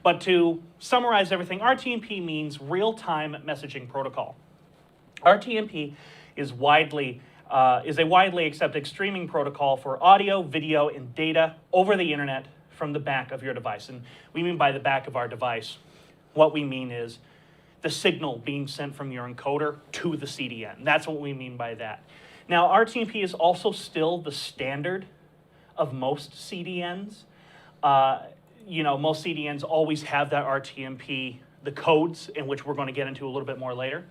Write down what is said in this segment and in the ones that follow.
But to summarize everything, RTMP means real-time messaging protocol. RTMP is a widely accepted streaming protocol for audio, video, and data over the internet from the back of your device. And we mean by the back of our device, what we mean is the signal being sent from your encoder to the CDN. That's what we mean by that. Now, RTMP is also still the standard of most CDNs. Most CDNs always have that RTMP, the codes, in which we're going to get into a little bit more later.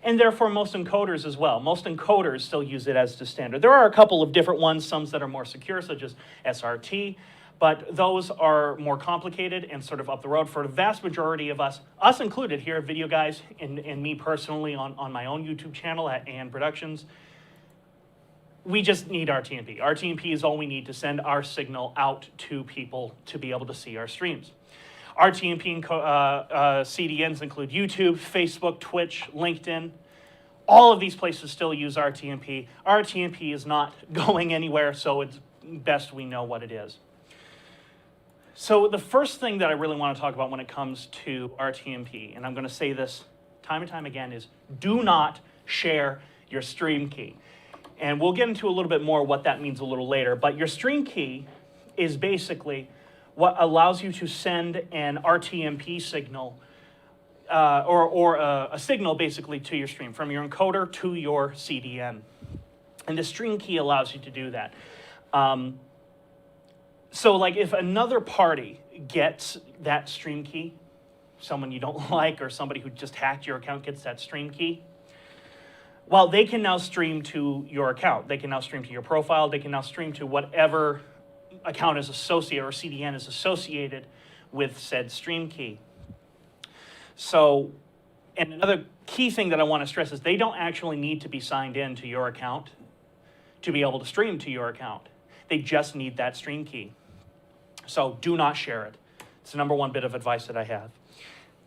And therefore, most encoders as well. Most encoders still use it as the standard. There are a couple of different ones, some that are more secure, such as SRT, but those are more complicated and sort of up the road. For the vast majority of us included here, video guys, and me personally on my own YouTube channel at AN Productions, we just need RTMP. RTMP is all we need to send our signal out to people to be able to see our streams. RTMP CDNs include YouTube, Facebook, Twitch, LinkedIn. All of these places still use RTMP. RTMP is not going anywhere, so it's best we know what it is. So the first thing that I really want to talk about when it comes to RTMP, and I'm going to say this time and time again, is do not share your stream key. And we'll get into a little bit more what that means a little later, but your stream key is basically what allows you to send an RTMP signal or a signal basically to your stream, from your encoder to your CDN. And the stream key allows you to do that. So like if another party gets that stream key, someone you don't like or somebody who just hacked your account gets that stream key, well, they can now stream to your account. They can now stream to your profile. They can now stream to whatever account is associated or CDN is associated with said stream key. So, and another key thing that I want to stress is they don't actually need to be signed in to your account to be able to stream to your account. They just need that stream key. So do not share it. It's the number one bit of advice that I have.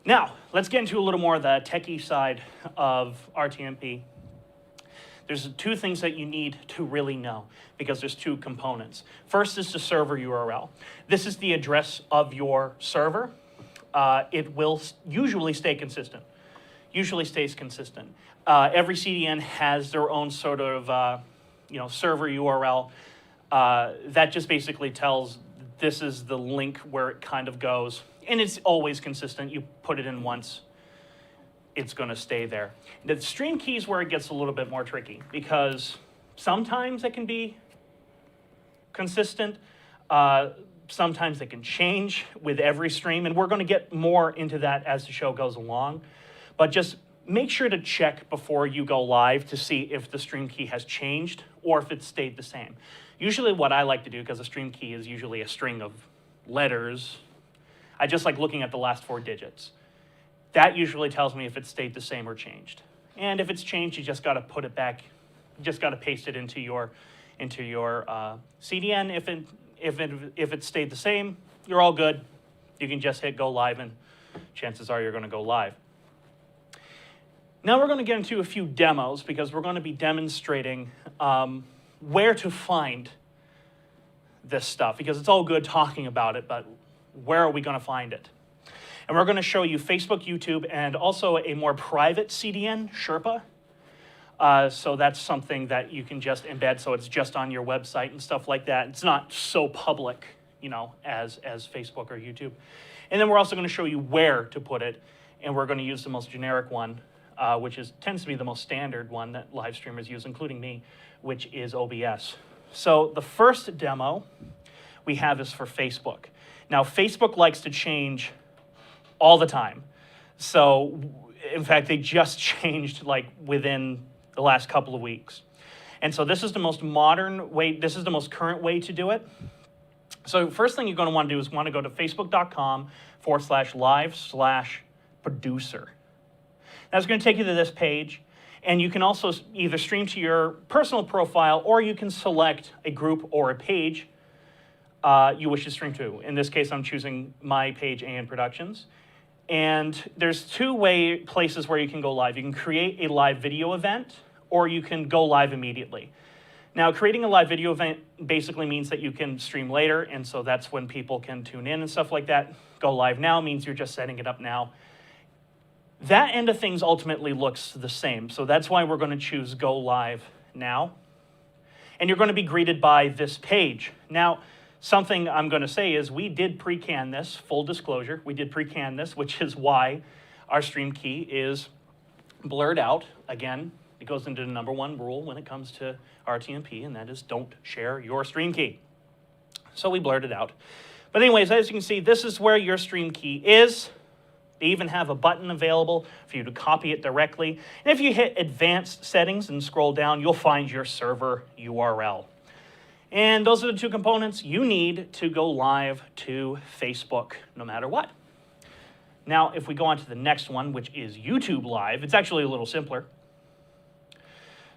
Now, let's get into a little more of the techie side of RTMP. There's two things that you need to really know, because there's two components. First is the server URL. This is the address of your server. It will usually stay consistent. Usually stays consistent. Every CDN has their own sort of server URL. That just basically tells this is the link where it kind of goes. And it's always consistent. You put it in once, it's going to stay there. The stream key is where it gets a little bit more tricky, because sometimes it can be consistent. Sometimes it can change with every stream, and we're going to get more into that as the show goes along. But just make sure to check before you go live to see if the stream key has changed or if it stayed the same. Usually what I like to do, because a stream key is usually a string of letters, I just like looking at the last 4 digits. That usually tells me if it stayed the same or changed. And if it's changed, you just got to put it back. You just got to paste it into your CDN. If it stayed the same, you're all good. You can just hit go live, and chances are you're going to go live. Now we're going to get into a few demos, because we're going to be demonstrating where to find this stuff, because it's all good talking about it, but where are we going to find it? And we're going to show you Facebook, YouTube, and also a more private CDN, Sherpa. So that's something that you can just embed, so it's just on your website and stuff like that. It's not so public, as Facebook or YouTube. And then we're also going to show you where to put it, and we're going to use the most generic one, which tends to be the most standard one that live streamers use, including me, which is OBS. So the first demo we have is for Facebook. Now, Facebook likes to change all the time. So, in fact, they just changed like within the last couple of weeks. And so this is the most modern way, this is the most current way to do it. So first thing you're going to want to do is want to go to facebook.com/live/producer. That's going to take you to this page. And you can also either stream to your personal profile, or you can select a group or a page you wish to stream to. In this case, I'm choosing my page, AN Productions. And there's two places where you can go live. You can create a live video event, or you can go live immediately. Now, creating a live video event basically means that you can stream later, and so that's when people can tune in and stuff like that. go live now means you're just setting it up now. That end of things ultimately looks the same. So that's why we're going to choose go live now. And you're going to be greeted by this page. Now, something I'm going to say is we did pre-can this, full disclosure. We did pre-can this, which is why our stream key is blurred out. Again, it goes into the #1 rule when it comes to RTMP, and that is don't share your stream key. So we blurred it out. But anyways, as you can see, this is where your stream key is. They even have a button available for you to copy it directly. And if you hit advanced settings and scroll down, you'll find your server URL. And those are the two components you need to go live to Facebook, no matter what. Now, if we go on to the next one, which is YouTube Live, it's actually a little simpler.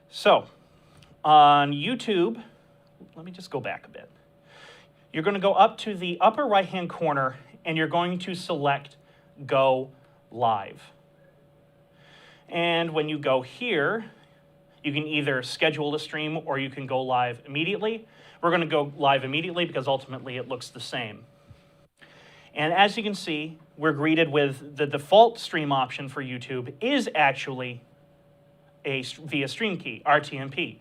So, on YouTube, let me just go back a bit. You're going to go up to the upper right-hand corner, and you're going to select Go Live. And when you go here, you can either schedule a stream or you can go live immediately. We're going to go live immediately because ultimately it looks the same. And as you can see, we're greeted with the default stream option for YouTube is actually via stream key, RTMP.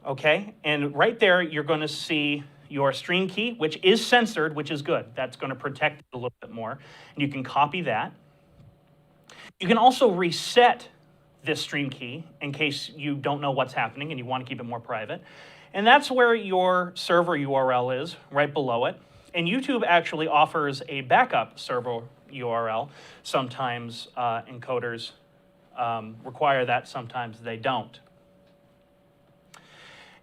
Okay, and right there you're going to see your stream key, which is censored, which is good. That's going to protect it a little bit more. And you can copy that. You can also reset this stream key in case you don't know what's happening and you want to keep it more private. And that's where your server URL is, right below it. And YouTube actually offers a backup server URL. Sometimes encoders require that, sometimes they don't.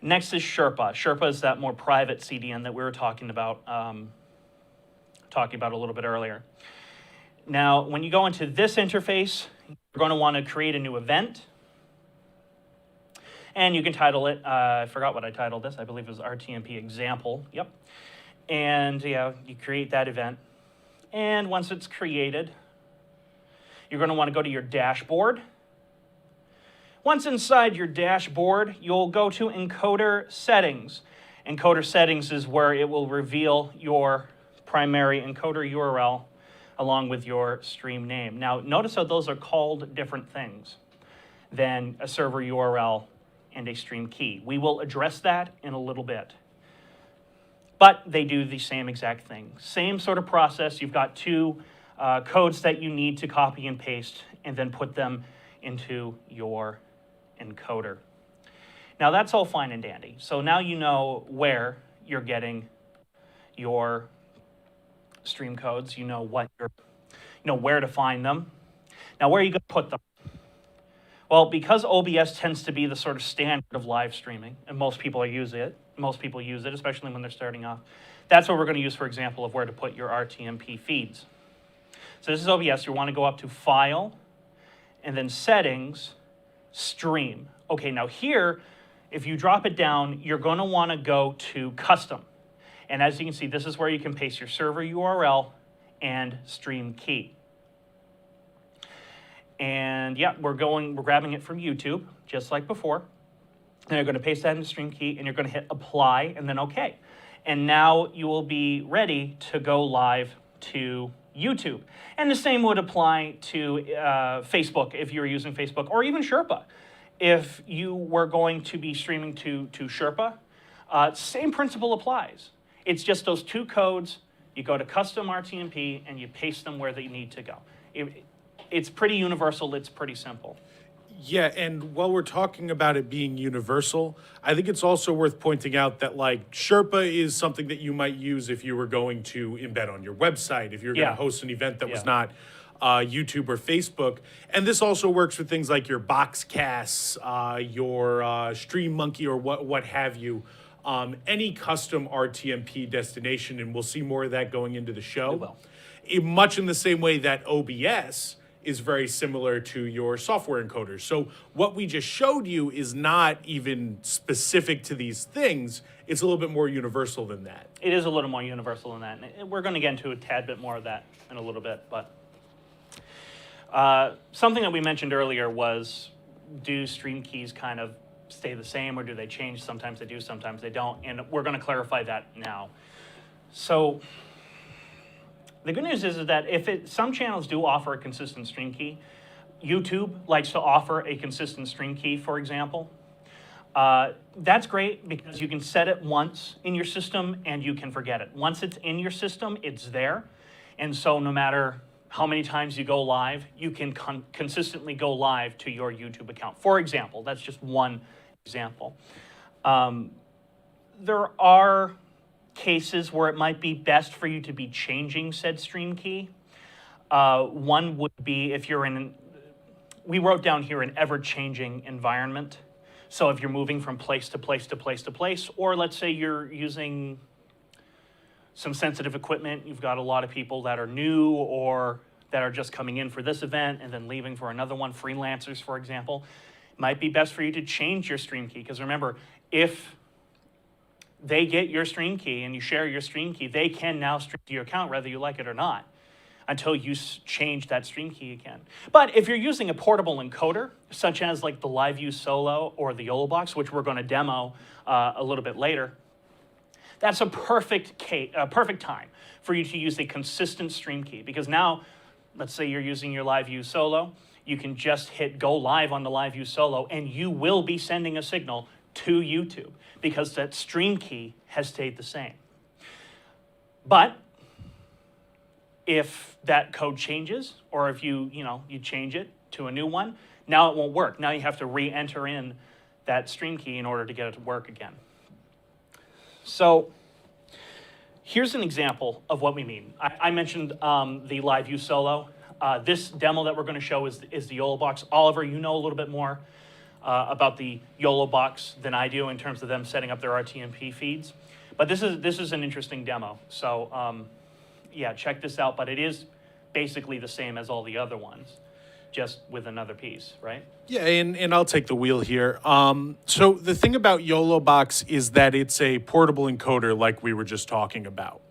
Next is Sherpa. Sherpa is that more private CDN that we were talking about a little bit earlier. Now, when you go into this interface, you're going to want to create a new event. And you can title it, I forgot what I titled this, I believe it was RTMP example, yep. And yeah, you create that event. And once it's created, you're going to want to go to your dashboard. Once inside your dashboard, you'll go to encoder settings. Encoder settings is where it will reveal your primary encoder URL along with your stream name. Now, notice how those are called different things than a server URL and a stream key. We will address that in a little bit. But they do the same exact thing. Same sort of process. You've got two codes that you need to copy and paste and then put them into your encoder. Now that's all fine and dandy. So now you know where you're getting your stream codes. You know where to find them. Now where are you going to put them? Well, because OBS tends to be the sort of standard of live streaming, and most people use it, especially when they're starting off. That's what we're going to use for example of where to put your RTMP feeds. So this is OBS. You want to go up to File, and then Settings, Stream. Okay, now here, if you drop it down, you're going to want to go to Custom. And as you can see, this is where you can paste your server URL and stream key. And yeah, we're grabbing it from YouTube, just like before. And you're going to paste that in the stream key, and you're going to hit Apply, and then OK. And now you will be ready to go live to YouTube. And the same would apply to Facebook if you were using Facebook, or even Sherpa. If you were going to be streaming to Sherpa, same principle applies. It's just those two codes. You go to Custom RTMP, and you paste them where they need to go. It's pretty universal. It's pretty simple. Yeah, and while we're talking about it being universal, I think it's also worth pointing out that like Sherpa is something that you might use if you were going to embed on your website, if you're going to host an event that was not YouTube or Facebook. And this also works with things like your Boxcasts, your Stream Monkey, or what have you. Any custom RTMP destination, and we'll see more of that going into the show. Much in the same way that OBS is very similar to your software encoders. So what we just showed you is not even specific to these things. It's a little bit more universal than that. It is a little more universal than that. And we're going to get into a tad bit more of that in a little bit. But something that we mentioned earlier was, do stream keys kind of stay the same, or do they change? Sometimes they do, sometimes they don't. And we're going to clarify that now. So The good news is that some channels do offer a consistent stream key. YouTube likes to offer a consistent stream key, for example. That's great because you can set it once in your system and you can forget it. Once it's in your system, it's there. And so no matter how many times you go live, you can consistently go live to your YouTube account. For example, that's just one example. There are cases where it might be best for you to be changing said stream key. One would be if you're we wrote down here an ever-changing environment. So if you're moving from place to place to place to place, or let's say you're using some sensitive equipment, you've got a lot of people that are new or that are just coming in for this event and then leaving for another one, freelancers, for example, it might be best for you to change your stream key. Because remember, if they get your stream key and you share your stream key, they can now stream to your account whether you like it or not, until you change that stream key again. But if you're using a portable encoder, such as like the LiveU Solo or the YoloBox, which we're going to demo a little bit later, that's a perfect time for you to use a consistent stream key. Because now, let's say you're using your LiveU Solo, you can just hit go live on the LiveU Solo and you will be sending a signal to YouTube because that stream key has stayed the same. But if that code changes, or if you change it to a new one, now it won't work. Now you have to re-enter in that stream key in order to get it to work again. So here's an example of what we mean. I mentioned the LiveU Solo. This demo that we're going to show is the YoloBox. Oliver, you know a little bit more about the YoloBox than I do in terms of them setting up their RTMP feeds. But this is an interesting demo. So yeah, check this out, but it is basically the same as all the other ones, just with another piece, right? Yeah, and I'll take the wheel here. So the thing about YoloBox is that it's a portable encoder like we were just talking about.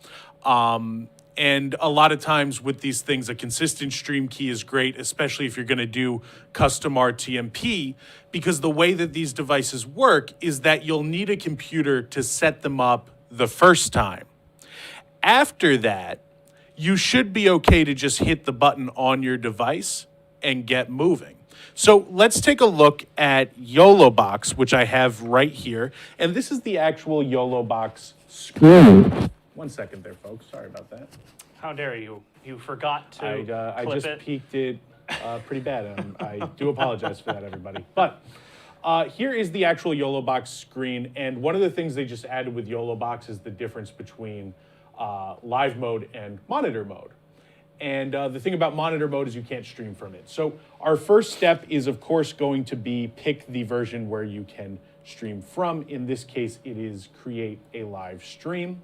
And a lot of times with these things, a consistent stream key is great, especially if you're going to do custom RTMP, because the way that these devices work is that you'll need a computer to set them up the first time. After that, you should be okay to just hit the button on your device and get moving. So let's take a look at YoloBox, which I have right here. And this is the actual YoloBox screen. 1 second there, folks. Sorry about that. How dare you? You forgot to I clip just it. peeked it pretty bad. And I do apologize for that, everybody. But here is the actual YoloBox screen. And one of the things they just added with YoloBox is the difference between live mode and monitor mode. And the thing about monitor mode is you can't stream from it. So our first step is, of course, going to be pick the version where you can stream from. In this case, it is create a live stream.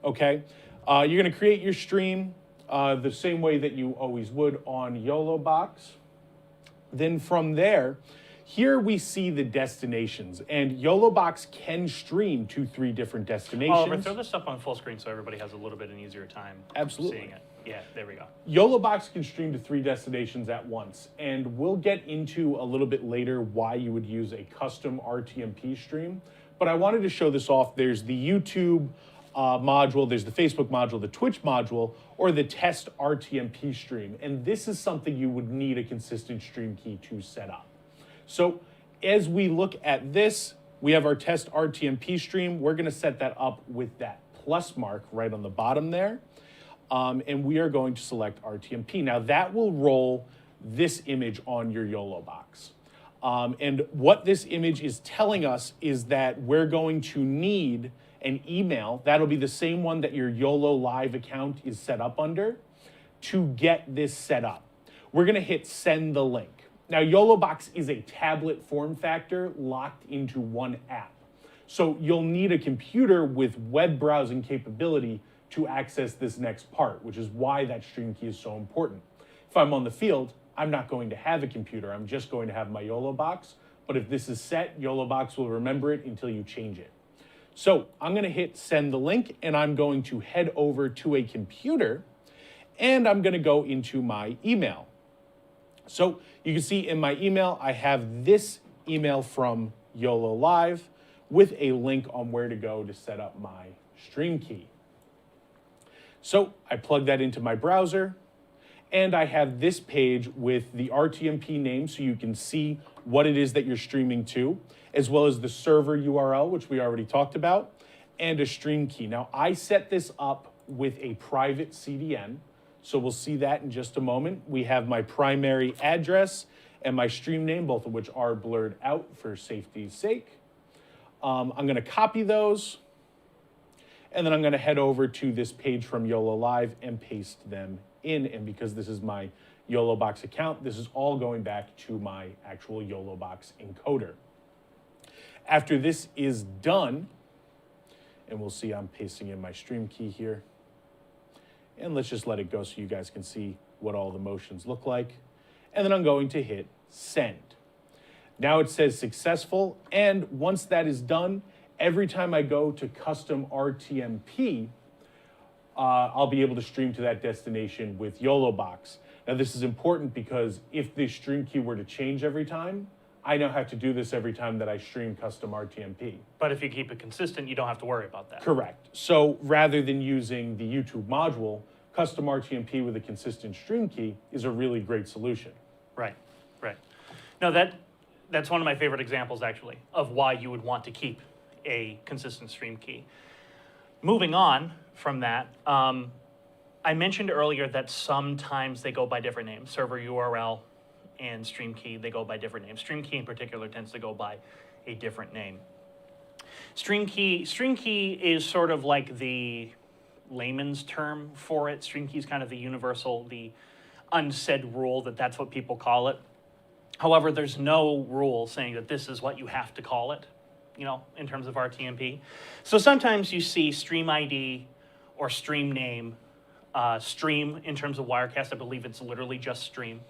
Okay, you're going to create your stream the same way that you always would on YoloBox. Then from there, here we see the destinations, and YoloBox can stream to 3 different destinations. Oliver, throw this up on full screen so everybody has a little bit an easier time Absolutely. seeing it. Yeah, there we go. YoloBox can stream to 3 destinations at once, and we'll get into a little bit later why you would use a custom RTMP stream. But I wanted to show this off. There's the YouTube module, there's the Facebook module, the Twitch module, or the test RTMP stream. And this is something you would need a consistent stream key to set up. So as we look at this, we have our test RTMP stream. We're going to set that up with that plus mark right on the bottom there. And we are going to select RTMP. Now that will roll this image on your YoloBox. And what this image is telling us is that we're going to need an email. That'll be the same one that your YoloLiv account is set up under to get this set up. We're going to hit send the link. Now, YoloBox is a tablet form factor locked into one app. So you'll need a computer with web browsing capability to access this next part, which is why that stream key is so important. If I'm on the field, I'm not going to have a computer. I'm just going to have my YoloBox. But if this is set, YoloBox will remember it until you change it. So I'm going to hit send the link, and I'm going to head over to a computer, and I'm going to go into my email. So you can see in my email, I have this email from YoloLiv with a link on where to go to set up my stream key. So I plug that into my browser, and I have this page with the RTMP name so you can see what it is that you're streaming to, as well as the server URL, which we already talked about, and a stream key. Now, I set this up with a private CDN, so we'll see that in just a moment. We have my primary address and my stream name, both of which are blurred out for safety's sake. I'm gonna copy those, and then I'm gonna head over to this page from YoloLiv and paste them in. And because this is my YoloBox account, this is all going back to my actual YoloBox encoder. After this is done, and we'll see I'm pasting in my stream key here, and let's just let it go so you guys can see what all the motions look like. And then I'm going to hit send. Now it says successful, and once that is done, every time I go to custom RTMP, I'll be able to stream to that destination with YoloBox. Now this is important because if the stream key were to change every time, I now have to do this every time that I stream custom RTMP. But if you keep it consistent, you don't have to worry about that. Correct. So rather than using the YouTube module, custom RTMP with a consistent stream key is a really great solution. Right, right. No, that's one of my favorite examples, actually, of why you would want to keep a consistent stream key. Moving on from that, I mentioned earlier that sometimes they go by different names. Server URL and stream key, they go by different names. Stream key in particular tends to go by a different name. Stream key is sort of like the layman's term for it. Stream key is kind of the universal, the unsaid rule that that's what people call it. However, there's no rule saying that this is what you have to call it, you know, in terms of RTMP. So sometimes you see stream ID or stream name. Stream in terms of Wirecast, I believe it's literally just stream.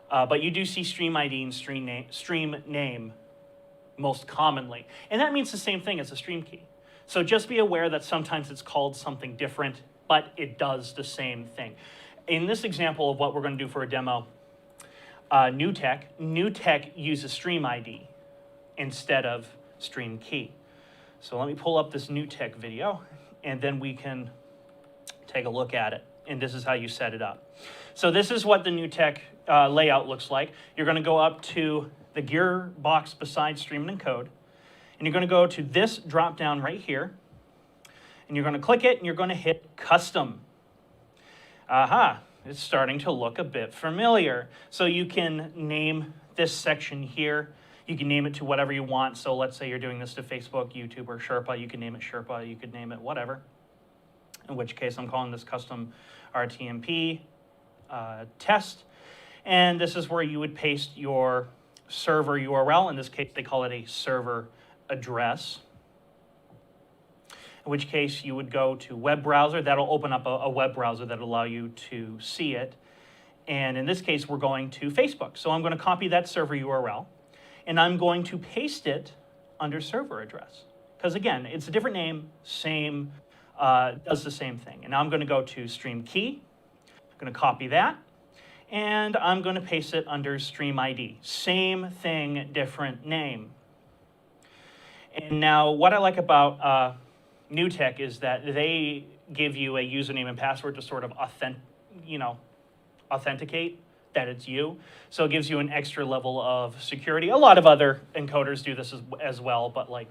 But you do see stream ID and stream name most commonly. And that means the same thing as a stream key. So just be aware that sometimes it's called something different, but it does the same thing. In this example of what we're going to do for a demo, new tech uses stream ID instead of stream key. So let me pull up this new tech video, and then we can take a look at it. And this is how you set it up. So this is what the new tech layout looks like. You're going to go up to the gear box beside stream and encode, and you're going to go to this drop down right here, and you're going to click it, and you're going to hit custom. Aha, it's starting to look a bit familiar. So you can name this section here. You can name it to whatever you want. So let's say you're doing this to Facebook, YouTube, or Sherpa. You can name it Sherpa. You could name it whatever. In which case I'm calling this custom RTMP test. And this is where you would paste your server URL. In this case, they call it a server address. In which case you would go to web browser. That'll open up a web browser that'll allow you to see it. And in this case, we're going to Facebook. So I'm going to copy that server URL, and I'm going to paste it under server address. Because again, it's a different name, same, does the same thing. And now I'm going to go to stream key. I'm going to copy that, and I'm going to paste it under stream ID. Same thing, different name. And now what I like about new tech is that they give you a username and password to sort of authenticate that it's you. So it gives you an extra level of security. A lot of other encoders do this as well, but like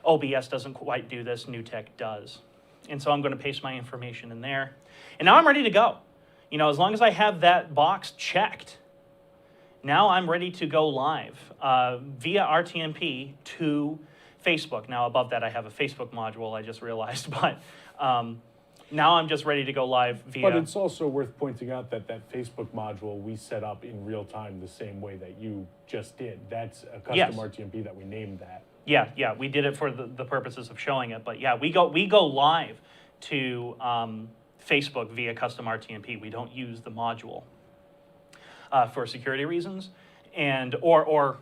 OBS doesn't quite do this, new tech does. And so I'm going to paste my information in there. And now I'm ready to go. You know, as long as I have that box checked, now I'm ready to go live via RTMP to Facebook. Now above that I have a Facebook module, I just realized, but now I'm just ready to go live via... But it's also worth pointing out that that Facebook module we set up in real time the same way that you just did. That's a custom RTMP that we named that. Yeah, we did it for the purposes of showing it, but yeah, we go live to Facebook via custom RTMP. We don't use the module for security reasons and or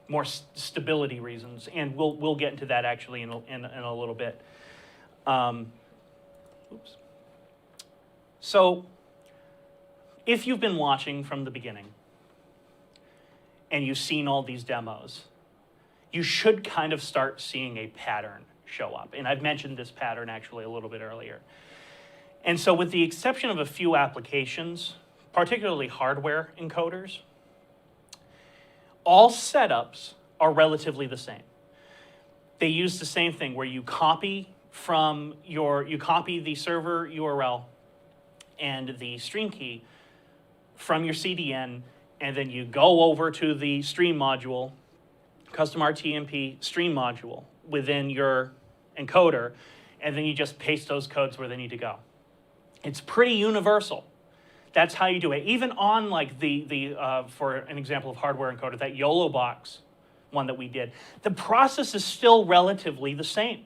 more stability reasons, and we'll get into that actually in a little bit. Oops. So, if you've been watching from the beginning and you've seen all these demos, you should kind of start seeing a pattern show up. And I've mentioned this pattern actually a little bit earlier. And so with the exception of a few applications, particularly hardware encoders, all setups are relatively the same. They use the same thing where you copy the server URL and the stream key from your CDN, and then you go over to the stream module, custom RTMP stream module within your encoder, and then you just paste those codes where they need to go. It's pretty universal. That's how you do it. Even on like for an example of hardware encoder, that YoloBox one that we did, the process is still relatively the same.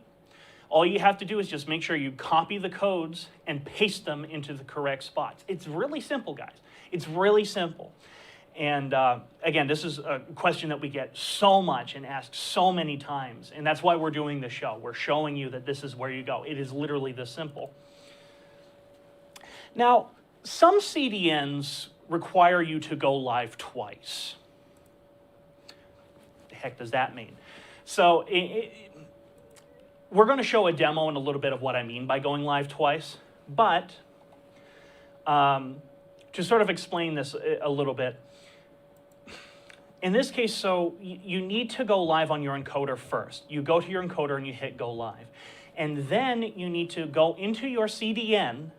All you have to do is just make sure you copy the codes and paste them into the correct spots. It's really simple, guys. It's really simple. And again, this is a question that we get so much and asked so many times, and that's why we're doing this show. We're showing you that this is where you go. It is literally this simple. Now, some CDNs require you to go live twice. The heck does that mean? So we're going to show a demo in a little bit of what I mean by going live twice, but to sort of explain this a little bit, in this case, so you need to go live on your encoder first. You go to your encoder and you hit go live. And then you need to go into your CDN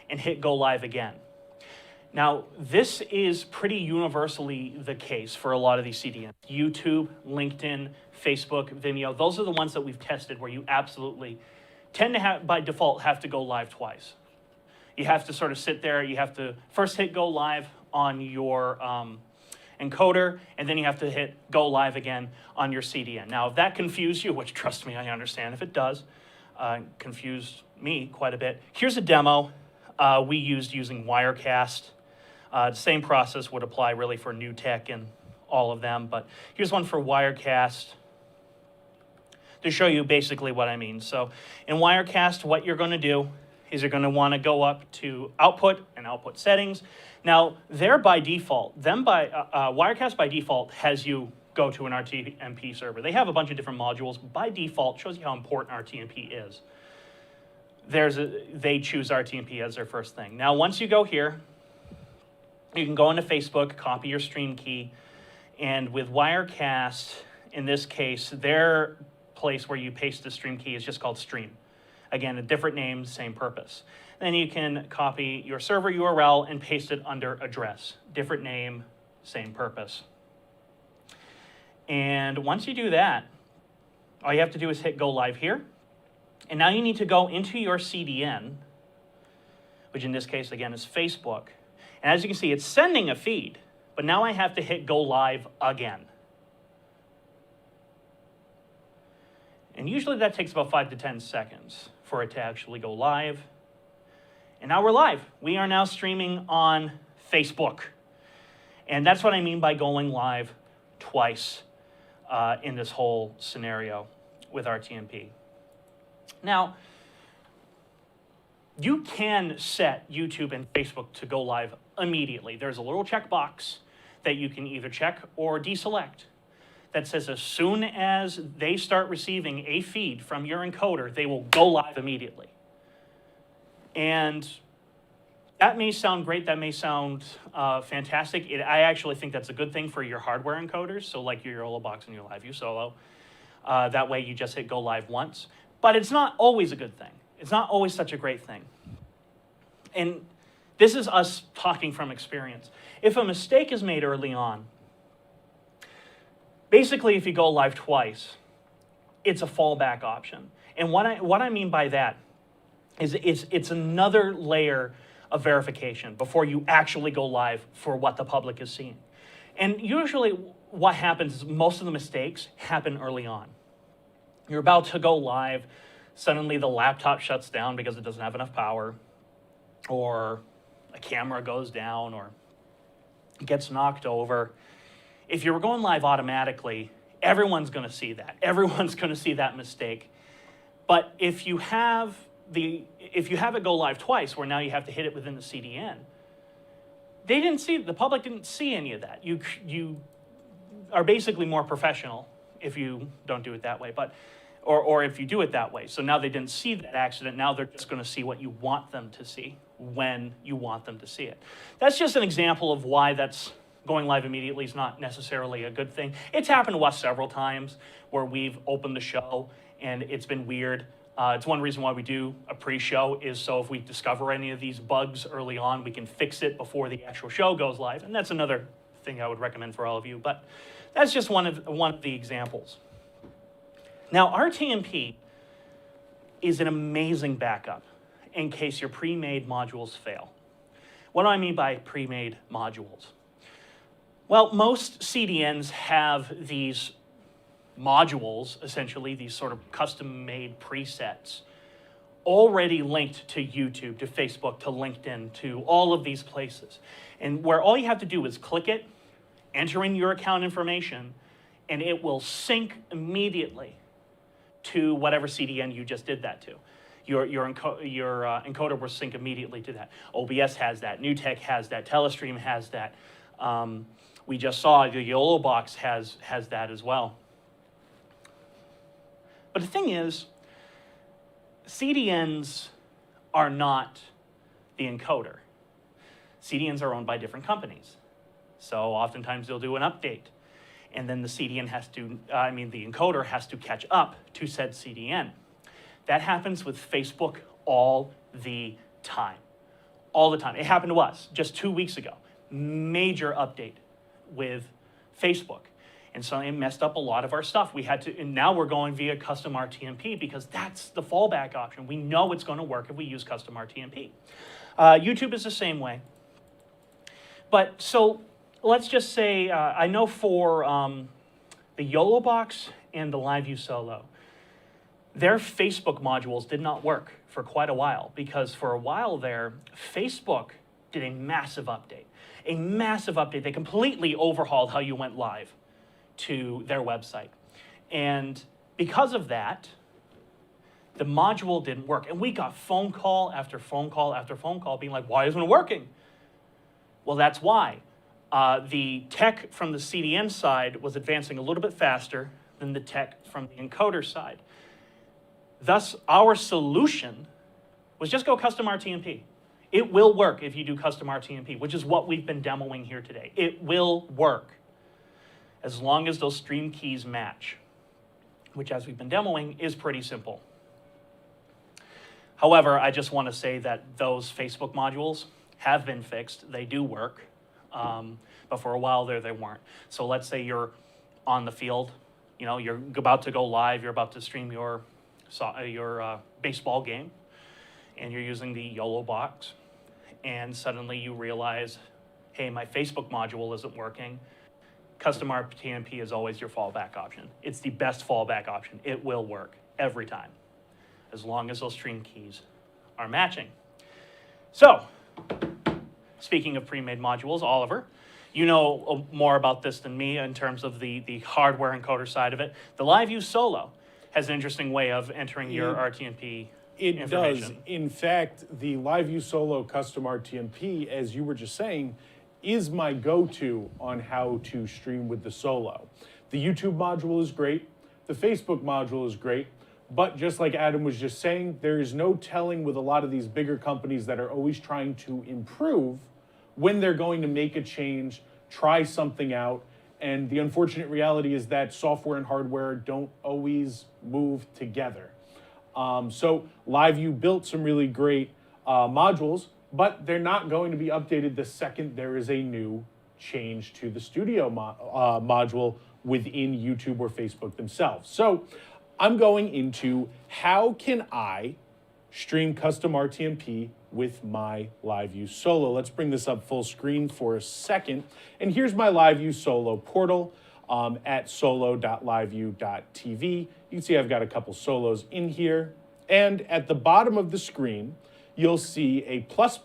and hit go live again. Now, this is pretty universally the case for a lot of these CDNs. YouTube, LinkedIn, Facebook, Vimeo, those are the ones that we've tested where you absolutely tend to have, by default, have to go live twice. You have to sort of sit there, you have to first hit go live on your encoder, and then you have to hit go live again on your CDN. Now, if that confused you, which trust me, I understand if it does, confused me quite a bit. Here's a demo we used using Wirecast. The same process would apply really for new tech and all of them, but here's one for Wirecast to show you basically what I mean. So in Wirecast, what you're going to do is you're going to want to go up to output and output settings. Now, they're by default, Wirecast by default has you go to an RTMP server. They have a bunch of different modules. By default, shows you how important RTMP is. They choose RTMP as their first thing. Now, once you go here, you can go into Facebook, copy your stream key, and with Wirecast, in this case, their place where you paste the stream key is just called stream. Again, a different name, same purpose. Then you can copy your server URL and paste it under address. Different name, same purpose. And once you do that, all you have to do is hit go live here. And now you need to go into your CDN, which in this case, again, is Facebook. And as you can see, it's sending a feed, but now I have to hit go live again. And usually that takes about 5 to 10 seconds for it to actually go live. And now we're live. We are now streaming on Facebook. And that's what I mean by going live twice in this whole scenario with RTMP. Now, you can set YouTube and Facebook to go live immediately. There's a little checkbox that you can either check or deselect that says as soon as they start receiving a feed from your encoder, they will go live immediately. And that may sound great, that may sound fantastic. I actually think that's a good thing for your hardware encoders, so like your YoloBox and your LiveU Solo. That way you just hit go live once. But it's not always a good thing. It's not always such a great thing. And this is us talking from experience. If a mistake is made early on, basically if you go live twice, it's a fallback option. And what I mean by that is it's another layer of verification before you actually go live for what the public is seeing. And usually what happens is most of the mistakes happen early on. You're about to go live, suddenly the laptop shuts down because it doesn't have enough power, or a camera goes down, or gets knocked over. If you were going live automatically, everyone's going to see that. Everyone's going to see that mistake. But if you have it go live twice, where now you have to hit it within the CDN, the public didn't see any of that. You are basically more professional if you don't do it that way. But or if you do it that way. So now they didn't see that accident. Now they're just going to see what you want them to see when you want them to see it. That's just an example of why that's going live immediately is not necessarily a good thing. It's happened to us several times where we've opened the show and it's been weird. It's one reason why we do a pre-show is so if we discover any of these bugs early on, we can fix it before the actual show goes live. And that's another thing I would recommend for all of you. But that's just one of the examples. Now, RTMP is an amazing backup in case your pre-made modules fail. What do I mean by pre-made modules? Well, most CDNs have these modules, essentially these sort of custom-made presets, already linked to YouTube, to Facebook, to LinkedIn, to all of these places. And where all you have to do is click it, enter in your account information, and it will sync immediately to whatever CDN you just did that to. Your encoder will sync immediately to that. OBS has that, NewTek has that, Telestream has that. We just saw the YoloBox has that as well. But the thing is, CDNs are not the encoder. CDNs are owned by different companies. So oftentimes they'll do an update. And then the CDN has to, the encoder has to catch up to said CDN. That happens with Facebook all the time. All the time. It happened to us just 2 weeks ago. Major update with Facebook. And so it messed up a lot of our stuff. We had to, and now we're going via custom RTMP because that's the fallback option. We know it's going to work if we use custom RTMP. YouTube is the same way. But so let's just say, I know for the YoloBox and the LiveU Solo, their Facebook modules did not work for quite a while because for a while there, Facebook did a massive update. A massive update. They completely overhauled how you went live to their website. And because of that, the module didn't work. And we got phone call after phone call after phone call being like, why isn't it working? Well, that's why. The tech from the CDN side was advancing a little bit faster than the tech from the encoder side. Thus, our solution was just go custom RTMP. It will work if you do custom RTMP, which is what we've been demoing here today. It will work as long as those stream keys match, which as we've been demoing is pretty simple. However, I just want to say that those Facebook modules have been fixed. They do work, but for a while there, they weren't. So let's say you're on the field, you know, you're about to go live, you're about to stream your baseball game, and you're using the YoloBox, and suddenly you realize, hey, my Facebook module isn't working. Custom RTMP is always your fallback option. It's the best fallback option. It will work every time, as long as those stream keys are matching. So, speaking of pre-made modules, Oliver, you know more about this than me in terms of the hardware encoder side of it. The LiveU Solo has an interesting way of entering your RTMP information. It does. In fact, the LiveU Solo custom RTMP, as you were just saying, is my go-to on how to stream with the Solo. The YouTube module is great. The Facebook module is great. But just like Adam was just saying, there is no telling with a lot of these bigger companies that are always trying to improve when they're going to make a change, try something out. And the unfortunate reality is that software and hardware don't always move together. So LiveU built some really great modules, but they're not going to be updated the second there is a new change to the studio module within YouTube or Facebook themselves. So I'm going into how can I stream custom RTMP with my LiveU Solo. Let's bring this up full screen for a second. And here's my LiveU Solo portal at solo.liveu.tv. You can see I've got a couple solos in here. And at the bottom of the screen, you'll see a plus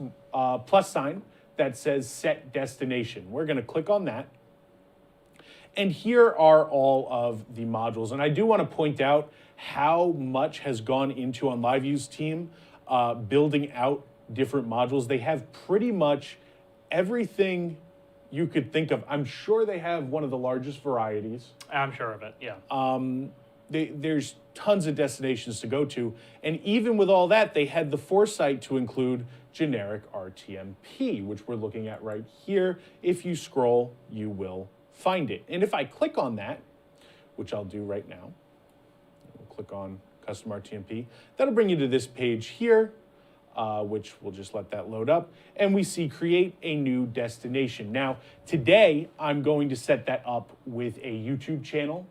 sign that says set destination. We're going to click on that. And here are all of the modules. And I do want to point out how much has gone into on LiveU's team building out different modules. They have pretty much everything you could think of. I'm sure they have one of the largest varieties. I'm sure of it, yeah. there's tons of destinations to go to. And even with all that, they had the foresight to include generic RTMP, which we're looking at right here. If you scroll, you will find it. And if I click on that, which I'll do right now, we'll click on custom RTMP, that'll bring you to this page here, which we'll just let that load up. And we see create a new destination. Now, today, I'm going to set that up with a YouTube channel.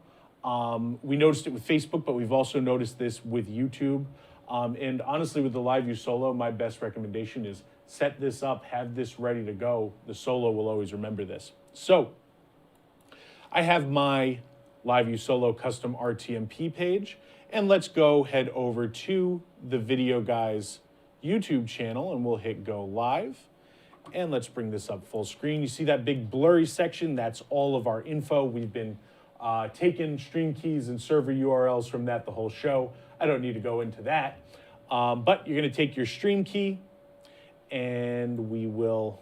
We noticed it with Facebook, but we've also noticed this with YouTube. And honestly, with the LiveU Solo, my best recommendation is set this up, have this ready to go. The Solo will always remember this. So I have my LiveU Solo custom RTMP page, and let's go head over to the Video Guys YouTube channel, and we'll hit go live. And let's bring this up full screen. You see that big blurry section? That's all of our info. We've been taking stream keys and server URLs from that the whole show. I don't need to go into that. But you're going to take your stream key, and we will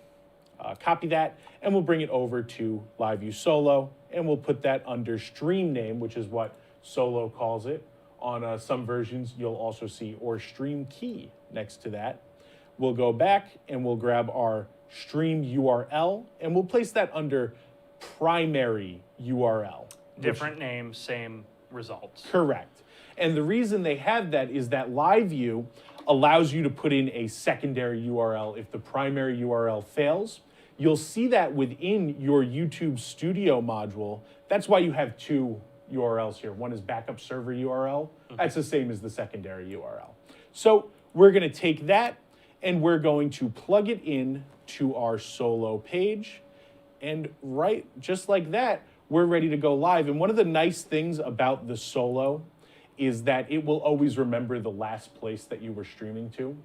copy that, and we'll bring it over to LiveU Solo, and we'll put that under stream name, which is what Solo calls it. On some versions, you'll also see or stream key next to that. We'll go back and we'll grab our stream URL, and we'll place that under primary URL. Different name, same results. Correct. And the reason they have that is that LiveU allows you to put in a secondary URL if the primary URL fails. You'll see that within your YouTube Studio module. That's why you have two URLs here. One is backup server URL. That's the same as the secondary URL. So we're going to take that and we're going to plug it in to our Solo page. And right, just like that, we're ready to go live. And one of the nice things about the Solo is that it will always remember the last place that you were streaming to.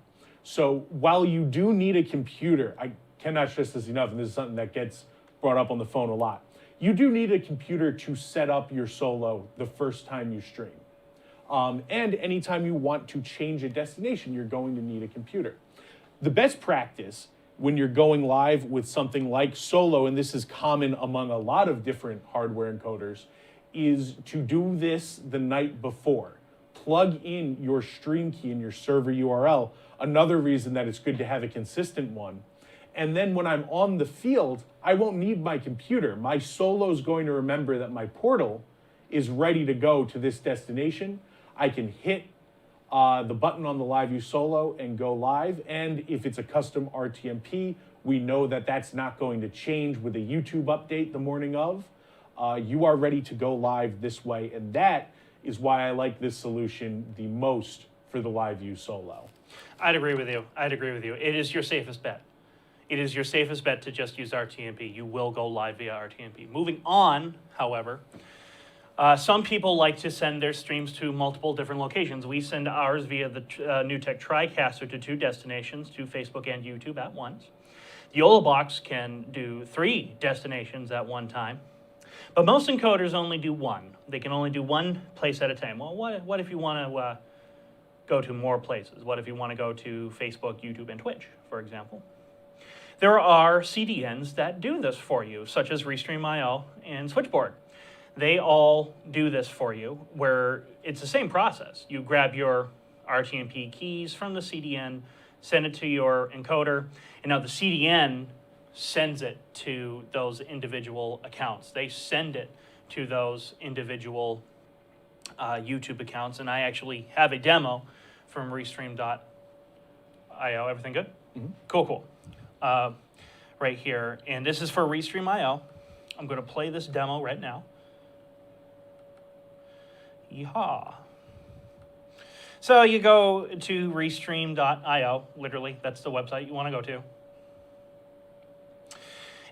So while you do need a computer, I cannot stress this enough, and this is something that gets brought up on the phone a lot. You do need a computer to set up your Solo the first time you stream. And anytime you want to change a destination, you're going to need a computer. The best practice when you're going live with something like Solo, and this is common among a lot of different hardware encoders, is to do this the night before. Plug in your stream key and your server URL. Another reason that it's good to have a consistent one. And then when I'm on the field, I won't need my computer. My Solo is going to remember that my portal is ready to go to this destination. I can hit the button on the LiveU Solo and go live. And if it's a custom RTMP, we know that that's not going to change with a YouTube update the morning of. You are ready to go live this way. And that is why I like this solution the most for the LiveU Solo. I'd agree with you. I'd agree with you. It is your safest bet. It is your safest bet to just use RTMP. You will go live via RTMP. Moving on, however, some people like to send their streams to multiple different locations. We send ours via the NewTek TriCaster to 2 destinations, to Facebook and YouTube at once. The YoloBox can do 3 destinations at one time, but most encoders only do 1. They can only do 1 place at a time. Well, what if you want to go to more places? What if you want to go to Facebook, YouTube, and Twitch, for example? There are CDNs that do this for you, such as Restream.io and Switchboard. They all do this for you, where it's the same process. You grab your RTMP keys from the CDN, send it to your encoder, and now the CDN sends it to those individual accounts. They send it to those individual YouTube accounts, and I actually have a demo from Restream.io. Everything good? Mm-hmm. Cool. Right here, and this is for Restream.io. I'm going to play this demo right now. Yeehaw. So you go to Restream.io, literally, that's the website you want to go to.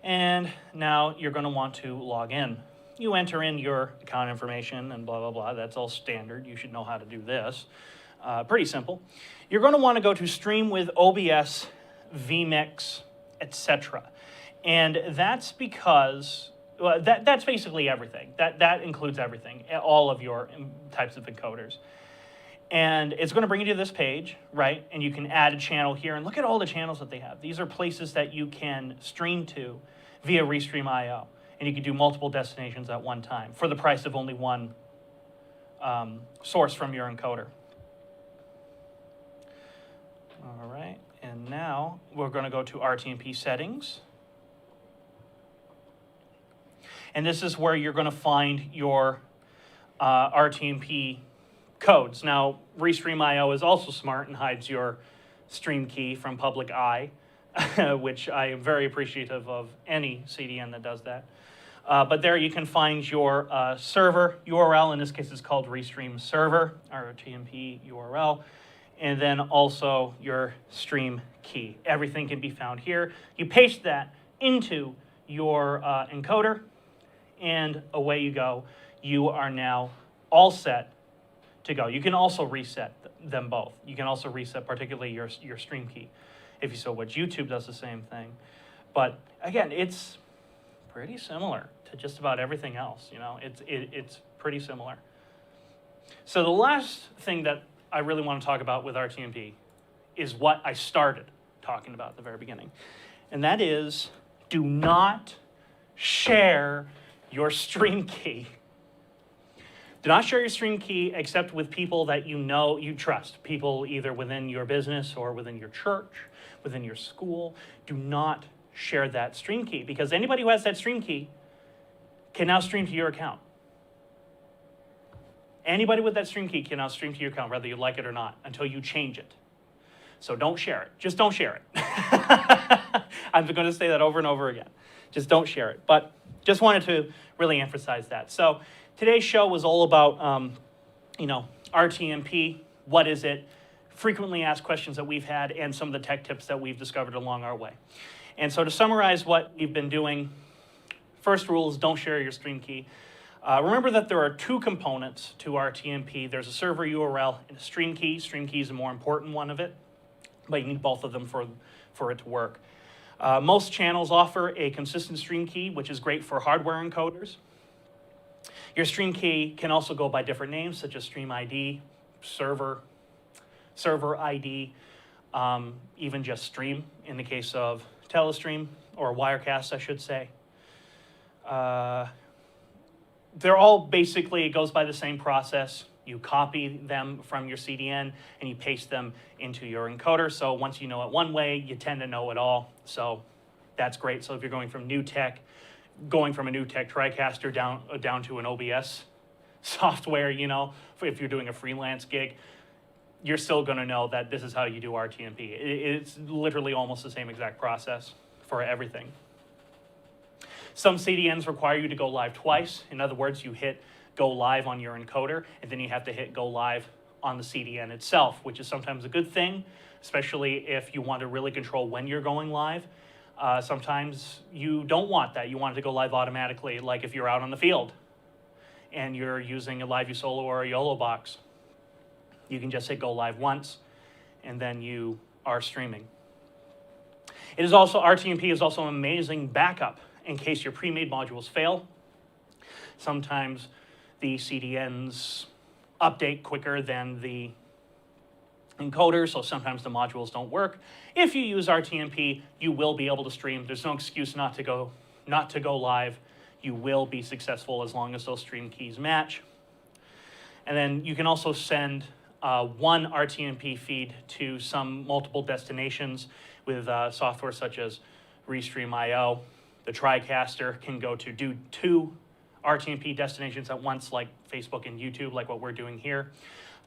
And now you're going to want to log in. You enter in your account information and blah, blah, blah. That's all standard. You should know how to do this. Pretty simple. You're going to want to go to Stream with OBS, vMix, etc. And that's because, well, that's basically everything. That includes everything, all of your types of encoders. And it's going to bring you to this page, right? And you can add a channel here. And look at all the channels that they have. These are places that you can stream to via Restream.io. And you can do multiple destinations at one time for the price of only one source from your encoder. All right, and now we're going to go to RTMP settings. And this is where you're going to find your RTMP codes. Now, Restream.io is also smart and hides your stream key from public eye, which I am very appreciative of any CDN that does that. But there you can find your server URL. In this case, it's called Restream Server, RTMP URL. And then also your stream key. Everything can be found here. You paste that into your encoder, and away you go. You are now all set to go. You can also reset them both. You can also reset particularly your stream key, if you so wish. YouTube does the same thing. But again, it's pretty similar to just about everything else. You know, it's pretty similar. So the last thing that I really want to talk about with RTMP is what I started talking about at the very beginning. And that is, do not share your stream key. Do not share your stream key except with people that you know, you trust. People either within your business or within your church, within your school. Do not share that stream key, because anybody who has that stream key can now stream to your account. Anybody with that stream key can now stream to your account, whether you like it or not, until you change it. So don't share it. Just don't share it. I'm going to say that over and over again. Just don't share it. But just wanted to really emphasize that. So today's show was all about, RTMP. What is it? Frequently asked questions that we've had, and some of the tech tips that we've discovered along our way. And so to summarize what we've been doing, first rule is don't share your stream key. Remember that there are two components to RTMP. There's a server URL and a stream key. Stream key is the more important one of it, but you need both of them for it to work. Most channels offer a consistent stream key, which is great for hardware encoders. Your stream key can also go by different names, such as stream ID, server ID, even just stream in the case of Telestream, or Wirecast, I should say. They're all basically, it goes by the same process. You copy them from your CDN and you paste them into your encoder. So once you know it one way, you tend to know it all. So that's great. So if you're going from a new tech TriCaster down to an OBS software, if you're doing a freelance gig, you're still going to know that this is how you do RTMP. It's literally almost the same exact process for everything. Some CDNs require you to go live twice. In other words, you hit go live on your encoder, and then you have to hit go live on the CDN itself, which is sometimes a good thing, especially if you want to really control when you're going live. Sometimes you don't want that. You want it to go live automatically, like if you're out on the field and you're using a LiveU Solo or a YoloBox. You can just hit go live once, and then you are streaming. It is also, RTMP is also an amazing backup in case your pre-made modules fail. Sometimes the CDNs update quicker than the encoder, so sometimes the modules don't work. If you use RTMP, you will be able to stream. There's no excuse not to go live. You will be successful as long as those stream keys match. And then you can also send one RTMP feed to some multiple destinations with software such as Restream.io. The TriCaster can go to do two RTMP destinations at once, like Facebook and YouTube, like what we're doing here.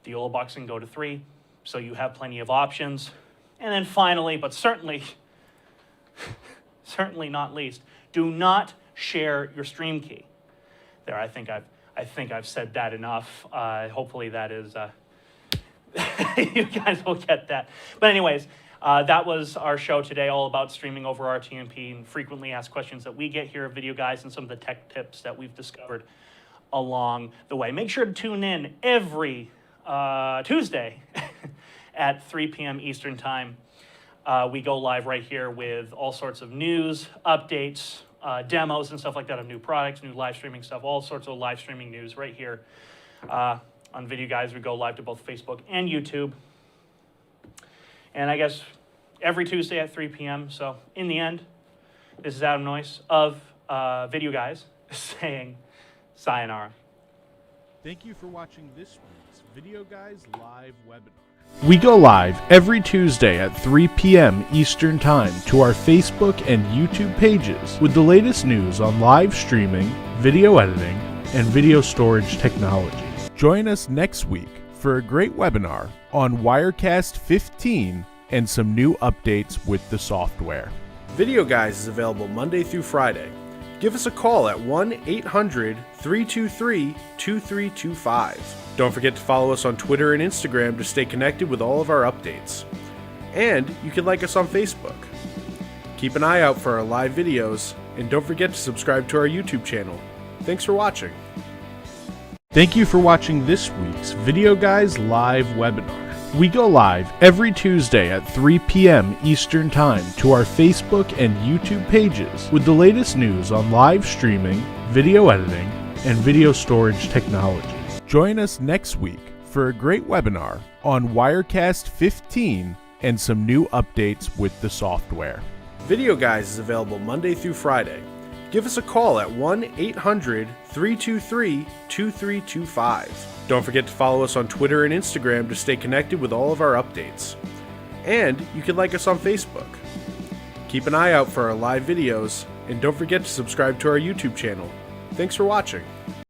The YoloBox can go to 3, so you have plenty of options. And then finally, but certainly not least, do not share your stream key. There, I think I've said that enough. Hopefully that is, you guys will get that. But anyways, that was our show today, all about streaming over RTMP and frequently asked questions that we get here at Video Guys and some of the tech tips that we've discovered along the way. Make sure to tune in every Tuesday at 3 p.m. Eastern Time. We go live right here with all sorts of news, updates, demos and stuff like that of new products, new live streaming stuff, all sorts of live streaming news right here on Video Guys. We go live to both Facebook and YouTube. And I guess every Tuesday at 3 p.m. So in the end, this is Adam Noyce of Video Guys saying sayonara. Thank you for watching this week's Video Guys Live webinar. We go live every Tuesday at 3 p.m. Eastern Time to our Facebook and YouTube pages with the latest news on live streaming, video editing, and video storage technology. Join us next week for a great webinar on Wirecast 15 and some new updates with the software. Video Guys is available Monday through Friday. Give us a call at 1-800-323-2325. Don't forget to follow us on Twitter and Instagram to stay connected with all of our updates. And you can like us on Facebook. Keep an eye out for our live videos, and don't forget to subscribe to our YouTube channel. Thanks for watching. Thank you for watching this week's Video Guys Live webinar. We go live every Tuesday at 3 p.m. Eastern Time to our Facebook and YouTube pages with the latest news on live streaming, video editing, and video storage technology. Join us next week for a great webinar on Wirecast 15 and some new updates with the software. Video Guys is available Monday through Friday. Give us a call at 1-800-323-2325. Don't forget to follow us on Twitter and Instagram to stay connected with all of our updates. And you can like us on Facebook. Keep an eye out for our live videos, and don't forget to subscribe to our YouTube channel. Thanks for watching.